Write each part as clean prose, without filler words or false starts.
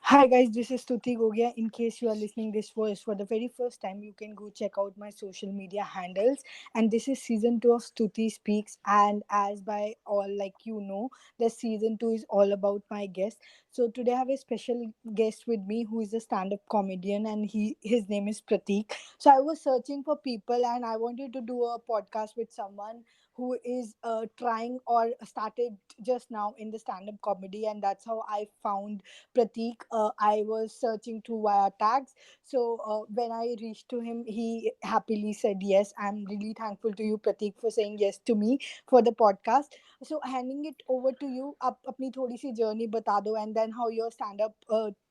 Hi guys, this is Stuti Gogia. In case you are listening this voice for the very first time, you can go check out my social media handles. And this is season 2 of Stuti Speaks. And as by all the season 2 is all about my guest. So today I have a special guest with me who is a stand-up comedian, and his name is Pratik. So I was searching for people, and I wanted to do a podcast with someone who is trying or started just now in the stand-up comedy, and that's how I found Pratik. I was searching through via tags. So when I reached to him, he happily said yes. I'm really thankful to you, Pratik, for saying yes to me for the podcast. So handing it over to you, आप अपनी थोड़ी सी journey बता दो, and then how your stand-up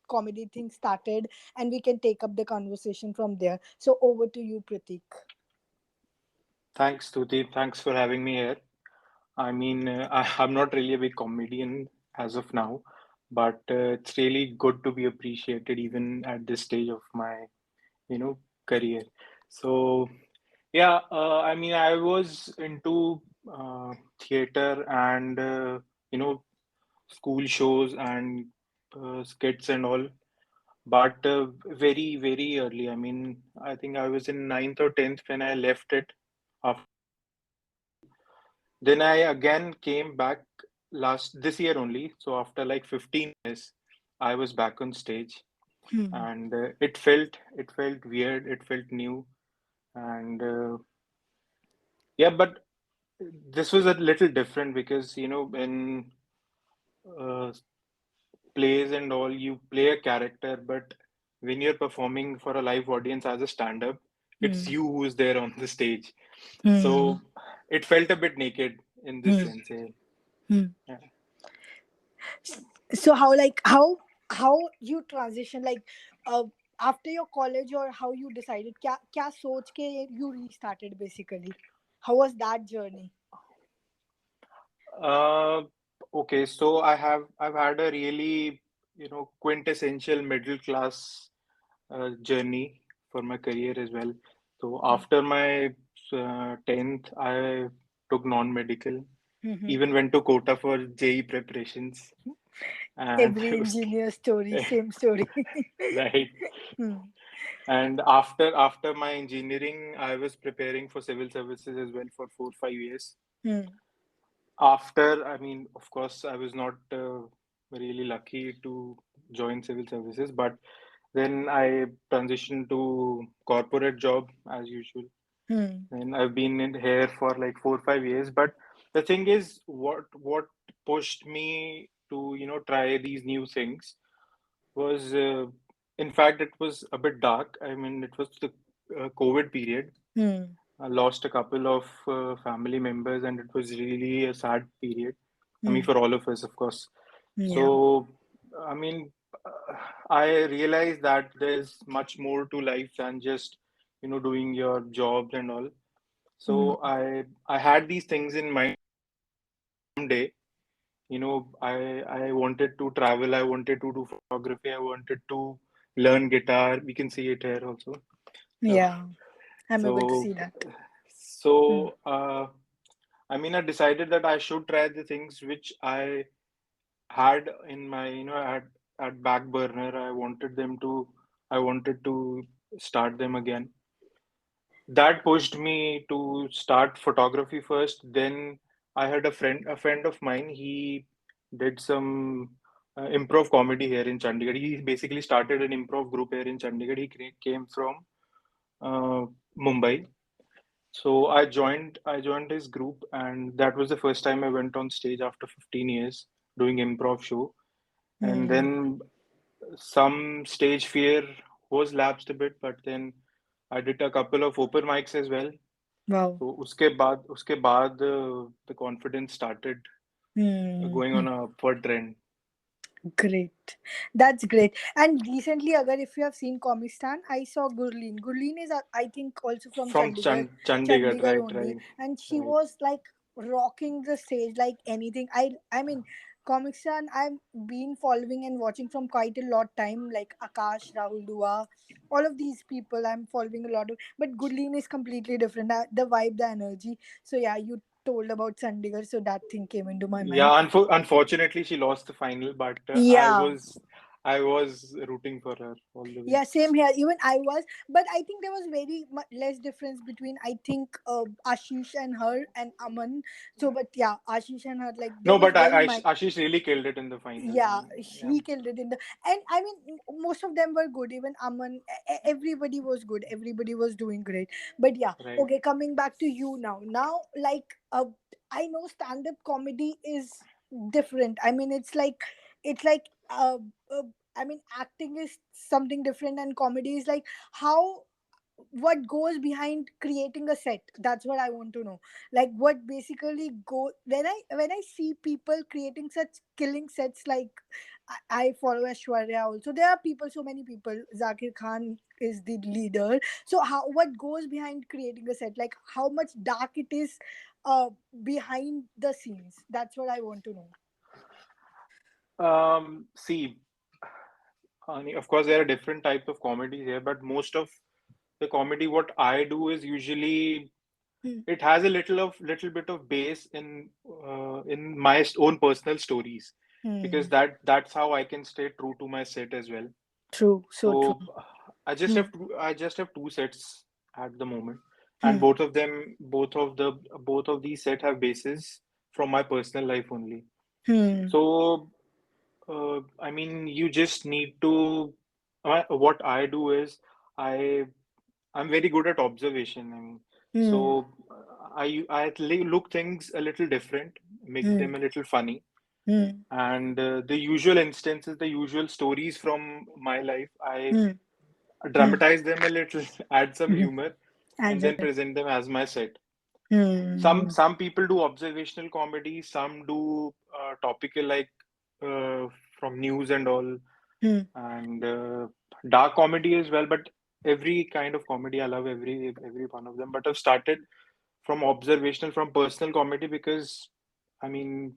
comedy thing started, and we can take up the conversation from there. So over to you, Pratik. Thanks, Tuti. Thanks for having me here. I'm not really a big comedian as of now, but it's really good to be appreciated even at this stage of my, career. So, yeah, I was into theater and, school shows and skits and all, but very, very early. I think I was in ninth or tenth when I left it. Then I again came back last this year only. So after like 15 years, I was back on stage, Hmm. and it felt weird. It felt new, and yeah, but this was a little different because in uh, plays and all, you play a character, but when you're performing for a live audience as a stand-up, it's Hmm. you who is there on the stage. Hmm. So it felt a bit naked in this Hmm. sense. Hmm. Yeah. So how you transition, uh, after your college, or how you decided क्या सोच के you restarted basically? How was that journey? Uh, okay, so I've had a really, quintessential middle class journey for my career as well. So after my 10th, I took non-medical, Mm-hmm. even went to Kota for JE preparations, and Every engineer story, same story. right. Hmm. And after my engineering, I was preparing for civil services as well for 4 5 years. Hmm. After, of course, I was not really lucky to join civil services, but then I transitioned to corporate job as usual. Hmm. And I've been in here for like 4 5 years. But the thing is, what pushed me to, try these new things was, in fact, it was a bit dark. It was the COVID period. Hmm. I lost a couple of family members, and it was really a sad period. Hmm. For all of us, of course. Yeah. So, I mean, I realized that there's much more to life than just, doing your jobs and all. Hmm. So I had these things in mind someday. I wanted to travel. I wanted to do photography. I wanted to learn guitar. We can see it here also. So, Yeah, I'm able to so, see that. Hmm. so, I decided that I should try the things which I had in my, at back burner. I wanted to start them again. That pushed me to start photography first. Then I had a friend of mine. He did some improv comedy here in Chandigarh. He basically started an improv group here in Chandigarh. He came from uh, Mumbai. So I joined his group, and that was the first time I went on stage after 15 years doing improv show. And Hmm. then some stage fear was lapsed a bit, but then I did a couple of open mics as well. Wow. So उसके बाद the confidence started Hmm. going on a upward trend. Great. That's great. And recently, agar if you have seen Comistan, I saw Gurleen. Gurleen is, I think, also from From Chandigarh, Chandigarh, Chandigarh right, only, right, and she right. was like rocking the stage like anything. I mean, Comistan, I've been following and watching from quite a lot time, like Akash, Rahul Dua, all of these people I'm following a lot of. But Gurleen is completely different. The vibe, the energy. So yeah, you told about Chandigarh, so that thing came into my Yeah, mind. unfortunately, she lost the final, but Yeah. I was rooting for her all the way. Yeah, same here. Even I was, but I think there was very less difference between, I think, Ashish and her and Aman. So, but yeah, Ashish and her, like there No, was but very Ashish really killed it in the finals. I yeah, mean, yeah, he killed it in the, and I mean most of them were good. Even Aman, everybody was good. Everybody was doing great. But yeah, right. okay. Coming back to you now. Now, like, I know stand up comedy is different. I mean, it's like I mean, acting is something different, and comedy is like how what goes behind creating a set. That's what I want to know. Like what basically go when I see people creating such killing sets, like I follow Ashwarya also. There are people, so many people. Zakir Khan is the leader. So how what goes behind creating a set? Like how much dark it is behind the scenes. That's what I want to know. See, of course, there are different types of comedies here, but most of the comedy, what I do is usually Hmm. it has a little bit of base in my own personal stories, because Hmm. that's how I can stay true to my set as well. True. So So true. Hmm. I just have two sets at the moment, and Hmm. both of these set have bases from my personal life only. Hmm. So I mean, you just need to. What I do is I I'm very good at observation. I mean, Hmm. so look things a little different, make Hmm. them a little funny, Hmm. and the usual instances, the usual stories from my life, I Hmm. Hmm. dramatize them a little, add some Hmm. humor, and then Exactly. present them as my set. Hmm. Some people do observational comedy, some do topical, like uh, from news and all, Hmm. and dark comedy as well. But every kind of comedy, I love every one of them. But I've started from observational, from personal comedy, because I mean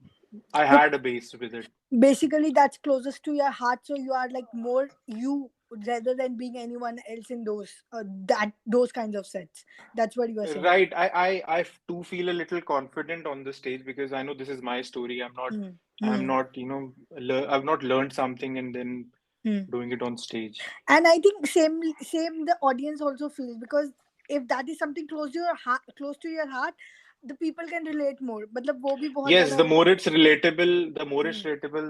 I But had a base with it. basically, that's closest to your heart, so you are like more you rather than being anyone else in those that those kinds of sets. That's what you are saying. Right. I do feel a little confident on the stage because I know this is my story. Hmm. I'm Hmm. not, I've not learned something and then Hmm. doing it on stage. And I think same the audience also feels, because if that is something close to your heart, the people can relate more. मतलब वो भी बहुत Yes, ज़्यादा Hmm.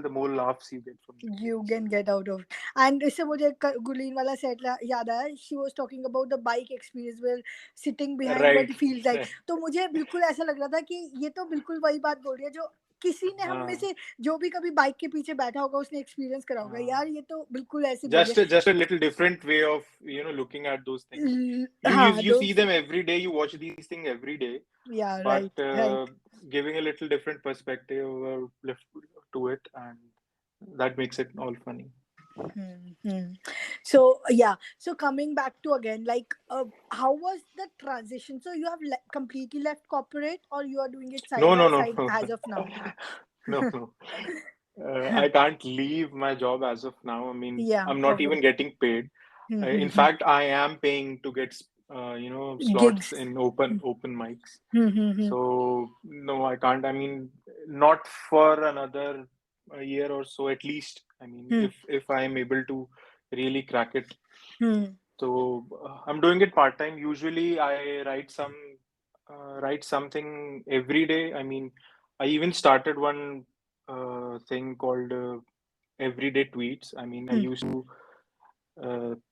the more laughs you get from the You audience. can get out of. And इससे मुझे गुलीन वाला set याद आया. She was talking about the bike experience where sitting behind what Right. it feels like. Right. तो मुझे बिल्कुल ऐसा लग रहा था कि ये तो बिल्कुल वही बात बोल रही है जो किसी ने हम में हाँ, से जो भी कभी बाइक के पीछे बैठा होगा उसने एक्सपीरियंस करा होगा. हाँ. यार ये तो बिल्कुल ऐसे बोल रही Just a little different way of, looking at those things. हाँ You see दोस्त. them every day, you watch these things every day, Yeah, but right, right. giving a little different perspective to it, and that makes it all funny. Hmm. So yeah, so coming back to again, like, how was the transition? So you have completely left corporate, or you are doing it side No, by no, no, side no, as of now? no, no. I can't leave my job as of now. I mean, Yeah, I'm not okay. even getting paid. In Mm-hmm. fact, I am paying to get, slots Gigs. in open mics. Mm-hmm. So no, I can't. I mean, not for another a year or so at least. I mean, if I am able to really crack it. So I'm doing it part time. Usually, I write something every day. I mean, I even started one thing called everyday tweets. I mean, I used to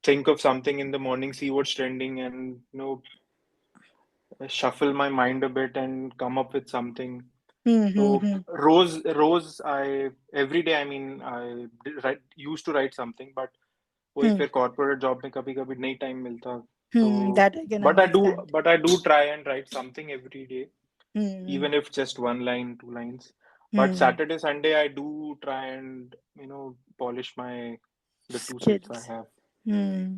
think of something in the morning, see what's trending, and shuffle my mind a bit and come up with something. So Mm-hmm. Rose, I every day. I mean, used to write something, but वही फिर corporate job में कभी कभी नहीं time मिलता. So, That I can understand. but I do try and write something every day, Hmm. even if just one line, two lines. But Hmm. Saturday, Sunday, I do try and polish the two sets I Skills. have. Hmm.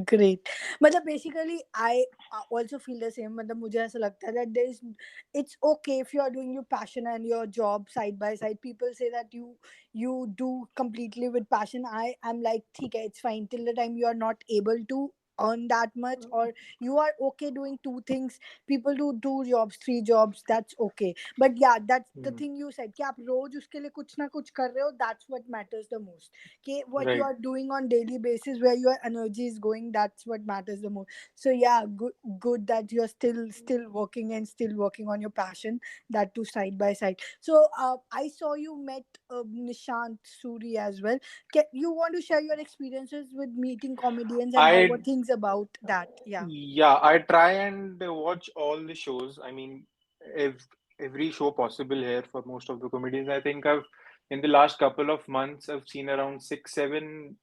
Great. मतलब basically I also feel the same. मतलब मुझे ऐसा लगता है that it's okay if you are doing your passion and your job side by side. People say that you do completely with passion. I am like ठीक है, it's fine till the time you are not able to earn that much, or you are okay doing two things. People do two jobs, three jobs, that's okay. But yeah, that's the Hmm. thing you said कि आप रोज उसके लिए कुछ ना कुछ कर रहे हो, that's what matters the most. कि what you Right. are doing on daily basis, where your energy is going, that's what matters the most. So yeah, good that you're still working and still working on your passion, that too side by side. So I saw you met Nishant Suri as well. You want to share your experiences with meeting comedians and how were I things about that? Yeah. Yeah, I try and watch all the shows. I mean, ev every show possible here for most of the comedians. I think I've in the last couple of months I've seen around six, seven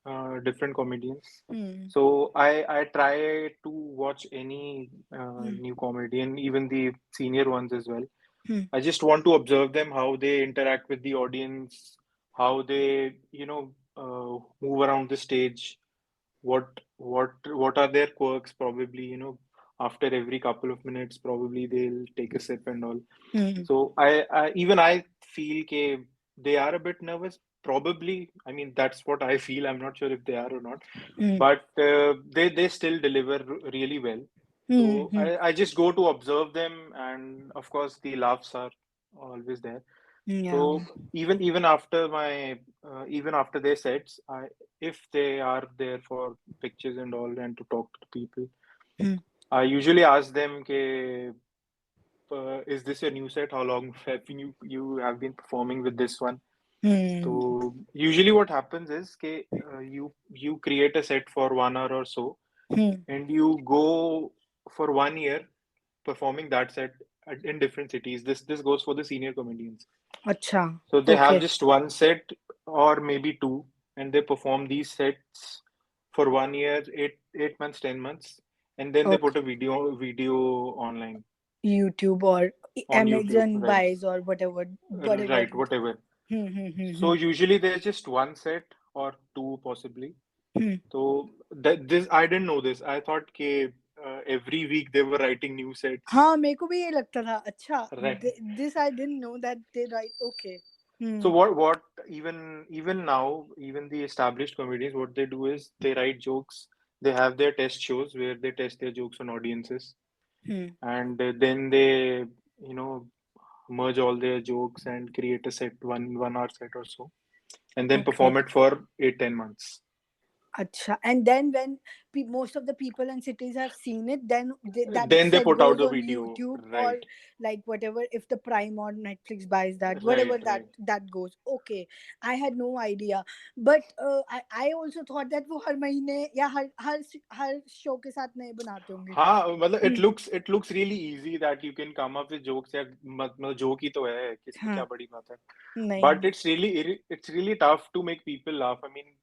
different comedians. Hmm. So I try to watch any Hmm. new comedian, even the senior ones as well. Hmm. I just want to observe them, how they interact with the audience, how they, move around the stage, what are their quirks, probably, after every couple of minutes probably they'll take a sip and all. Hmm. So I feel they are a bit nervous, probably. I mean, that's what I feel. I'm not sure if they are or not, Hmm. but they still deliver really well. Hmm. So Hmm. I just go to observe them, and of course the laughs are always there. Yeah. So even after their sets, if they are there for pictures and all and to talk to the people, Hmm. I usually ask them, ke, is this your new set? How long have you have been performing with this one? Hmm. So usually what happens is, you create a set for 1 hour or so, Hmm. and you go for 1 year performing that set in different cities. This goes for the senior comedians. Acha. So they have Okay. just one set or maybe two, and they perform these sets for 1 year, 8 months, 10 months, and then they Okay. put a video online YouTube or on YouTube, Amazon right? buys or whatever. Right, whatever. Hmm. Hmm. Hmm. Hmm. So usually there's just one set or two possibly. Hmm. So that this I didn't know this. I thought every week they were writing new sets. हाँ मेरे को भी ये लगता था अच्छा. Right. This I didn't know that they write. Okay. Hmm. So what even now, even the established comedians, what they do is they write jokes. They have their test shows where they test their jokes on audiences, Hmm. and then they, merge all their jokes and create a set, 1 hour set or so, and then Okay. perform it for 8-10 months. Acha. And then when most of the people and cities have seen it, then that Then they set put out goes the on video. YouTube or Right, like whatever, if the Prime or Netflix buys that, right, whatever that right. that goes. Okay, I had no idea, but I also thought that वो हर महीने या हर show के साथ नए बनाते होंगे. हाँ, मतलब Hmm. it looks really easy that you can come up with jokes, या मतलब joke ही तो है, इसमें हाँ. क्या बड़ी बात है. But नहीं. it's really tough to make people laugh. I mean,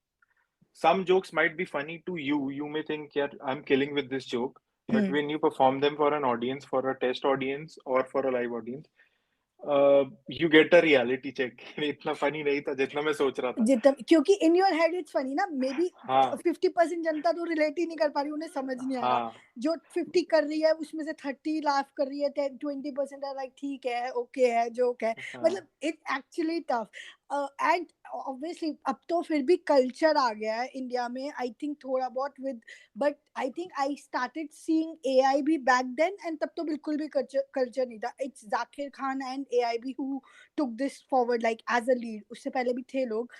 some jokes might be funny to you. You may think, yeah, I'm killing with this joke. But Hmm. when you perform them for an audience, for a test audience or for a live audience, you get a reality check. इतना funny नहीं था जितना मैं सोच रहा था. जितना क्योंकि in your head it's funny ना, मे बी हाँ, 50% जनता तो रिलेट ही नहीं कर पा रही, उन्हें समझ नहीं आएगा. हाँ, जो 50 कर रही है उसमें से 30 लाफ कर रही है, 20% है लाइक ठीक है, ओके है, जोक है. हाँ. मतलब it actually tough. And obviously अब तो फिर भी कल्चर आ गया है इंडिया में, आई थिंक थोड़ा बहुत with. But I think I started seeing AI भी बैक देन, एंड तब तो बिल्कुल भी कल्चर नहीं था. It's Zakir Khan and AI भी who took this forward like as a lead. उससे पहले भी थे लोग.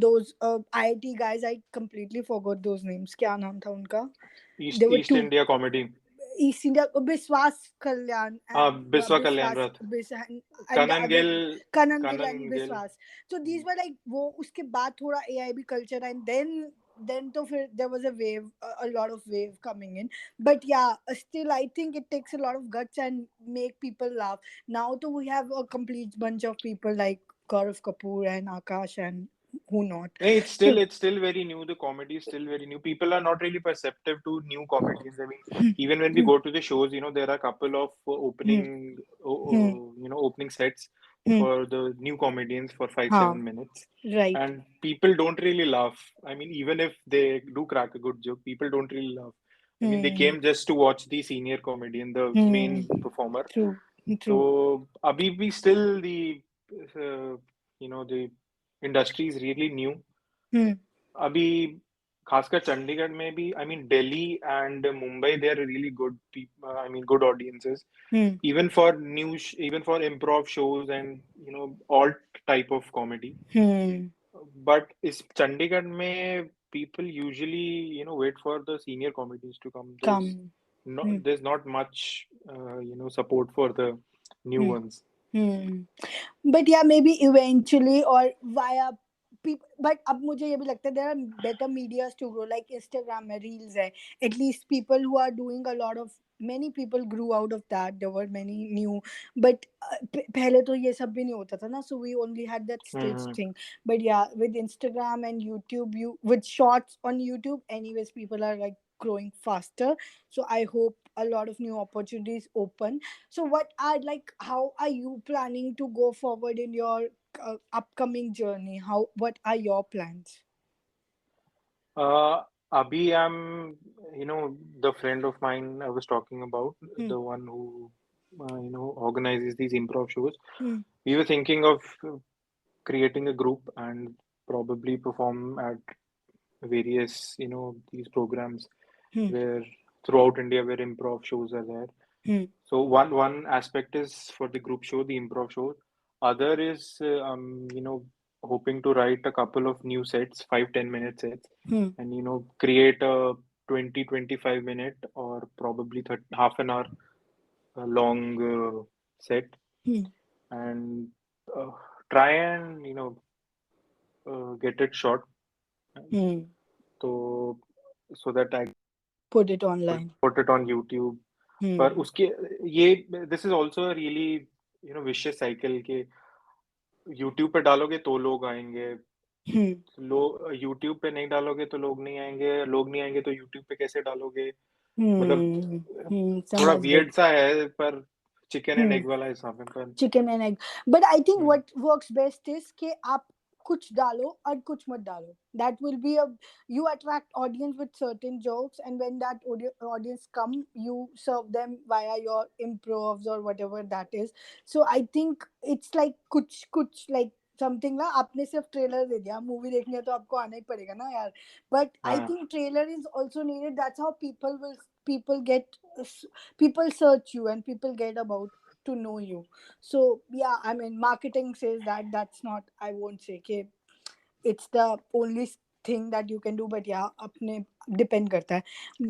Those IIT guys, I completely forgot those names. क्या नाम था उनका? There were East two. India comedy. East India, Biswas Kalyan हाँ, and Biswa Kalyan Biswas Rath. and the Kanan other Gill. Kanan Gill Kanan and Gill. Biswas. So these were like वो उसके बाद थोड़ा AIB culture, and then तो फिर there was a wave, a lot of wave coming in. But yeah, still I think it takes a lot of guts and make people laugh. Now तो we have a complete bunch of people like Gaurav Kapoor and Akash and who not. Hey, So it's still very new. The comedy is still very new. People are not really perceptive to new comedians. I mean, even when we hmm, go to the shows, there are a couple of hmm, hmm, opening sets hmm. for the new comedians for five, हाँ, 7 minutes, right. and people don't really laugh. I mean, even if they do crack a good joke, people don't really laugh. I mean, they Hmm, came just to watch the senior comedian, the hmm. main performer. True, true. So, abhi bhi still the industry is really new. Hmm. अभी खासकर चंडीगढ़ में भी, I mean Delhi and Mumbai, they are really good people, I mean good audiences, Hmm. even for even for improv shows and all type of comedy. Hmm. But is Chandigarh में people usually wait for the senior comedians to come. Come. Hmm. There's not much support for the new Hmm. ones. Hmm. But yeah, maybe eventually or via people. But अब मुझे ये भी लगता है there are better medias to grow, like Instagram में reels है. At least people who are doing a lot of, many people grew out of that. There were many new, but पहले तो ये सब भी नहीं होता था ना, so we only had that stage Hmm. thing. But yeah, with Instagram and YouTube, you with shorts on YouTube, anyways, people are like growing faster. So I hope a lot of new opportunities open. So, what are like? How are you planning to go forward in your upcoming journey? How? What are your plans? Uh, Abhi, I'm, the friend of mine I was talking about, Hmm. the one who, organizes these improv shows. Hmm. We were thinking of creating a group and probably perform at various, these programs Hmm. where throughout India where improv shows are there. Hmm. So one aspect is for the group show, the improv show. Other is hoping to write a couple of new sets, 5-10 minute sets, Hmm. and create a 20-25 minute or probably half an hour long set, Hmm. and uh, try and get it shot, Hmm. so so that I Put it online. put it on YouTube. पर Hmm. उसके ये this is also really vicious cycle के YouTube पे डालोगे तो लोग आएंगे, Hmm. लोग यूट्यूब पे नहीं डालोगे तो लोग नहीं आएंगे तो यूट्यूब पे कैसे डालोगे, मतलब Hmm. Hmm. थोड़ा समझ गई. वियर्ड सा है, पर चिकन एंड Hmm. एग वाला हिसाब है पर chicken and egg. But I think hmm, what works best is कि आप कुछ डालो और कुछ मत डालो. That will be a, you attract audience with certain jokes, and when that audience come, you serve them via your improvs or whatever that is. So I think it's like कुछ like something ना, आपने सिर्फ trailer दे दिया, movie देखनी है तो आपको आना ही पड़ेगा ना यार. बट आई हाँ think trailer is also needed. That's how people get people search you and people get about to know you. So yeah, I mean, marketing says that that's not, I won't say कि it's the only thing that you can do, but yeah, अपने depend करता है.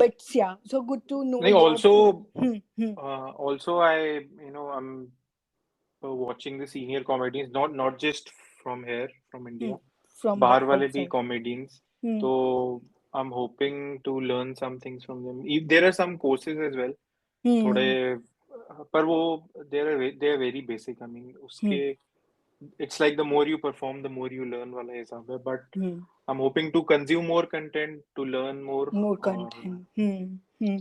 But yeah, so good to know नहीं, your. Also Hmm, hmm, also I I'm watching the senior comedians, not just from here, from hmm. India, From the बाहर वाले भी outside. comedians. Hmm, तो I'm hoping to learn some things from them. There are some courses as well, थोड़े, hmm, पर वो they are very basic. I mean hmm, उसके it's like the more you perform, the more you learn वाला हिसाब है. But hmm. I'm hoping to consume more content, to learn more. More और content. Hmm.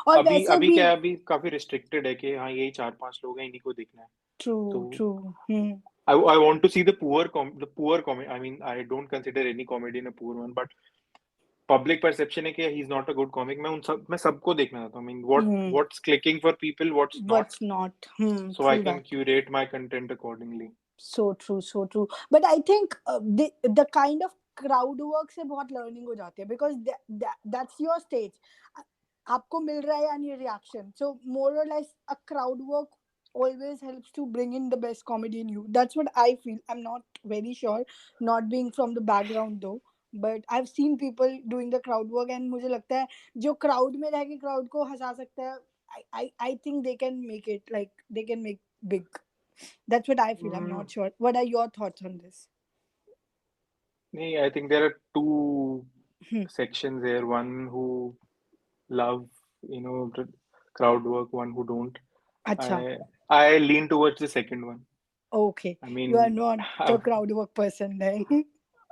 और अभी वैसे अभी भी. क्या है, अभी काफी रिस्ट्रिक्टेड है कि हाँ यही 4-5 लोग हैं, इन्हीं को दिखना है. तो True, true. Hmm, I want to see the poor comedy. I mean, I don't consider any comedian a poor one, but public perception है कि he's not a good comic. मैं सबको देखना चाहता हूँ. I mean, hmm. what's clicking for people, what's not, What's not? Hmm. so I True can that. curate my content accordingly. So true, so true. But I think the kind of crowd work से बहुत learning हो जाती है, because that's your stage. आपको मिल रहा है या नहीं reaction. So more or less a crowd work always helps to bring in the best comedy in you. That's what I feel. I'm not very sure, not being from the background though. But I've seen people doing the crowd work, and मुझे लगता है जो crowd में रह के crowd को हंसा सकता है, I think they can make it, like they can make big. That's what I feel. I'm Mm, not sure. What are your thoughts on this? नहीं, I think there are two Hmm. sections here. One who love, the crowd work, one who don't. Acha. I I lean towards the second one. Okay. I You are mean, not the crowd work person then.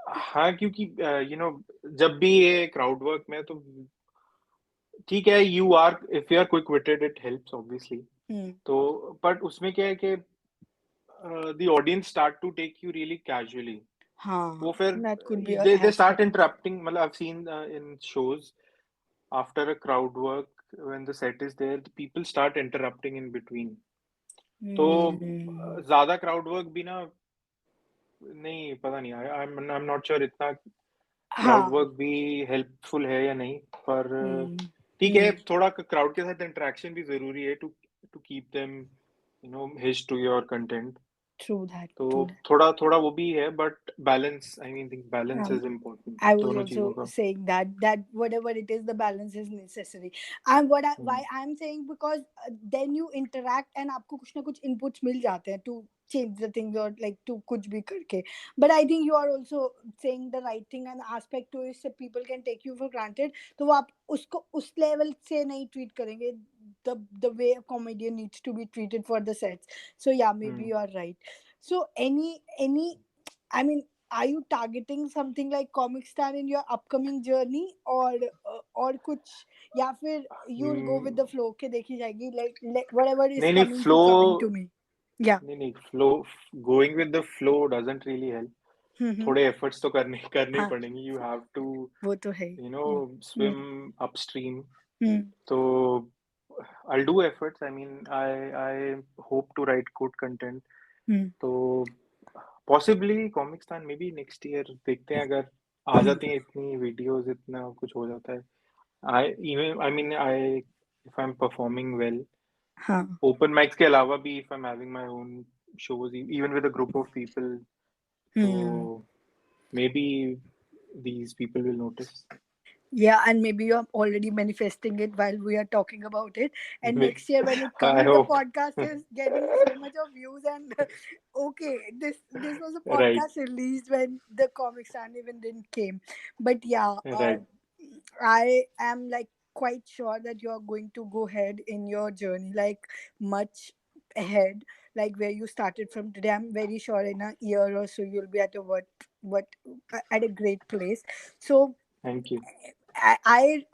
हाँ, क्योंकि जब भी ये crowd work में तो ठीक है, if you are quick witted it helps obviously. Hmm. तो बट उसमें क्या है कि the audience start to take you really casually. वो हाँ, फिर that could be an they start aspect. Interrupting. मतलब I've seen in shows after a crowd work, when the set is there, the people start interrupting in between. तो Hmm. ज्यादा crowd work भी ना, नहीं पता नहीं, I'm not sure इतना crowd हाँ. वर्क भी हेल्पफुल है या नहीं, पर Hmm. ठीक है, Hmm. थोड़ा क्राउड के साथ इंटरेक्शन भी जरूरी है to to keep them his to your content. True that. तो True that. थोड़ा थोड़ा वो भी है, but balance, I mean think balance Um, is important I was दोनों चीजों also का। saying that whatever it is, the balance is necessary. And why hmm I'm saying, because then you interact and आपको कुछ ना कुछ inputs मिल जाते हैं to change the things, or like to कुछ भी करके. But I think you are also saying the right thing, and aspect to is that people can take you for granted. तो वो आप उसको उस level से नहीं treat करेंगे. The way a comedian needs to be treated for the sets. So yeah, maybe hmm. you are right. So any I mean, are you targeting something like Comic Stan in your upcoming journey, or कुछ, या फिर you'll go with hmm, the flow के देखी जाएगी, like whatever is नहीं coming flow, to coming to me. Yeah. नहीं flow, going with the flow doesn't really help. Hmm. थोड़े efforts तो करने करने ही हाँ, पड़ेंगे, यू हैव टू वो तो है ही. Swim upstream. हम्म. तो I'll do efforts, I mean I hope to write good content। हम्म. तो possibly comic stand may be next year, देखते हैं अगर आ हम्म. जाती हैं इतनी वीडियोस, इतना कुछ हो जाता है। I if I am performing well हाँ. ओपन माइक्स के अलावा भी, if I am having my own shows, even with a group of people, तो हम्म. maybe these people will notice। Yeah, and maybe you're already manifesting it while we are talking about it. And Maybe, next year, when it I comes, the hope। podcast is getting so much of views. And okay, this was a Right, podcast released when the Comic Stand even didn't came. But yeah, right, I am like quite sure that you're going to go ahead in your journey, like much ahead, like where you started from today. I'm very sure in a year or so you'll be at a what at a great place. So thank you। I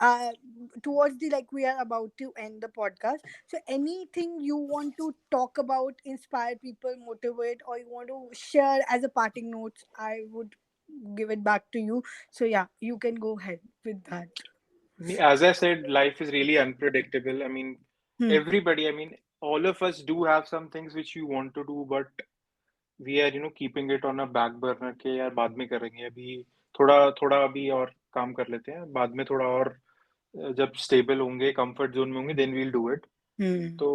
towards the, like, we are about to end the podcast. So anything you want to talk about, inspire people, motivate, or you want to share as a parting notes, I would give it back to you. So yeah, you can go ahead with that. As I said, life is really unpredictable. I mean, Hmm. everybody, I mean, all of us do have some things which we want to do, but we are, keeping it on a back burner के यार बाद में करेंगे, अभी थोड़ा थोड़ा अभी और काम कर लेते हैं, बाद में थोड़ा और जब स्टेबल होंगे, कंफर्ट जोन में होंगे, then we'll do it। Hmm. तो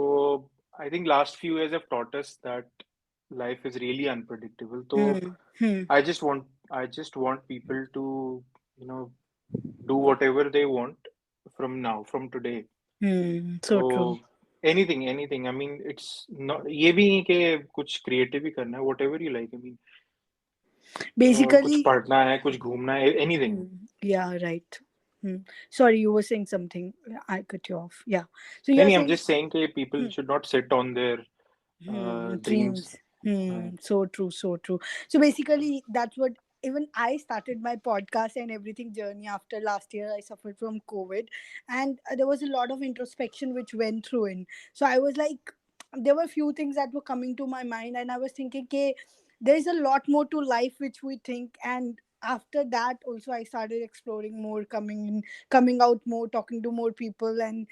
I think last few years have taught us that life is really unpredictable। तो Hmm. Hmm. I just want people to, you know, do whatever they want from now, from today। Hmm. तो So true. Anything, I mean it's not ये भी नहीं कि कुछ creative ही करना है, what ever you like, I mean कुछ Basically, पढ़ना है, कुछ घूमना है, anything. yeah, right. Hmm. Sorry, you were saying something. I cut you off. Yeah. So नहीं you're नहीं, I am saying, just saying कि people hmm, should not sit on their dreams. dreams. So true, so true. So basically, that's what, even I started my podcast and everything journey after last year. I suffered from COVID, and there was a lot of introspection which went through in. So I was like, there were few things that were coming to my mind, and I was thinking, okay, there is a lot more to life which we think. And after that, also I started exploring more, coming in, coming out more, talking to more people, and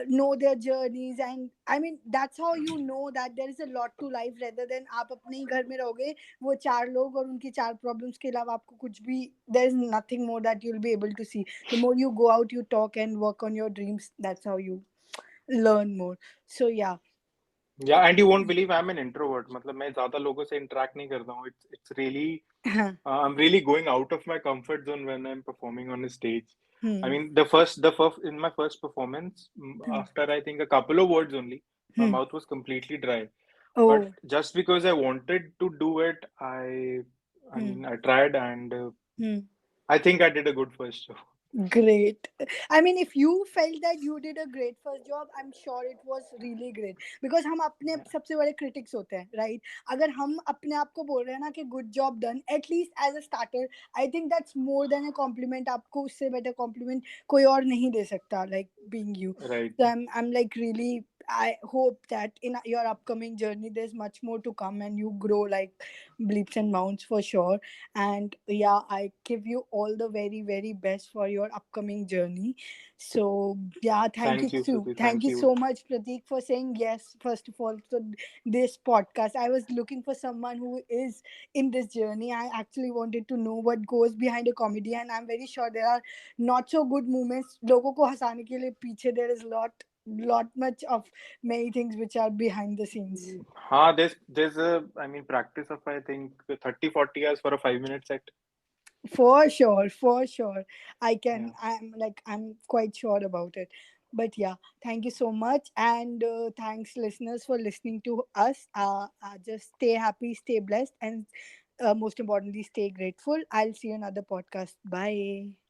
know their journeys. And I mean, that's how you know that there is a lot to life, rather than आप अपने ही घर में रहोगे, वो चार लोग और उनकी चार प्रॉब्लम्स के अलावा आपको कुछ भी, there is nothing more that you'll be able to see. The more you go out, you talk and work on your dreams, that's how you learn more. So yeah. या and you won't believe I am an introvert, मतलब मैं ज्यादा लोगों से interact नहीं करता हूँ। It's really, I am really going out of my comfort zone when I am performing on a stage. I Hmm. mean, the first in my first performance, Hmm. after I think a couple of words only, my Hmm. mouth was completely dry। But Oh. just because I wanted to do it, I Hmm. mean, I tried, and Hmm. I think I did a good first show। Great. I mean, if you felt that you did a great first job, I'm sure it was really great. Because हम अपने Yeah, सबसे बड़े critics होते हैं, right? अगर हम अपने आप को बोल रहे हैं ना कि good job done, at least as a starter, I think that's more than a compliment. आपको उससे better compliment कोई और नहीं दे सकता, like being you. right। So I'm like really I hope that in your upcoming journey, there's much more to come and you grow like bleeps and bounds for sure. And yeah, I give you all the very, very best for your upcoming journey. So yeah, thank you Thank you, too. Shruti. Thank Thank you you. so much, Pratik, for saying yes, first of all, to this podcast. I was looking for someone who is in this journey. I actually wanted to know what goes behind a comedy, and I'm very sure there are not so good moments. लोगों को हंसाने के लिए पीछे there is lot much of many things which are behind the scenes. There's a, I mean, practice of, I think, 30-40 hours for a 5 minute set. For sure, for sure. I Yeah. can, I'm quite sure about it. But yeah, thank you so much. And thanks, listeners, for listening to us. Just stay happy, stay blessed, and most importantly, stay grateful. I'll see you another podcast. Bye.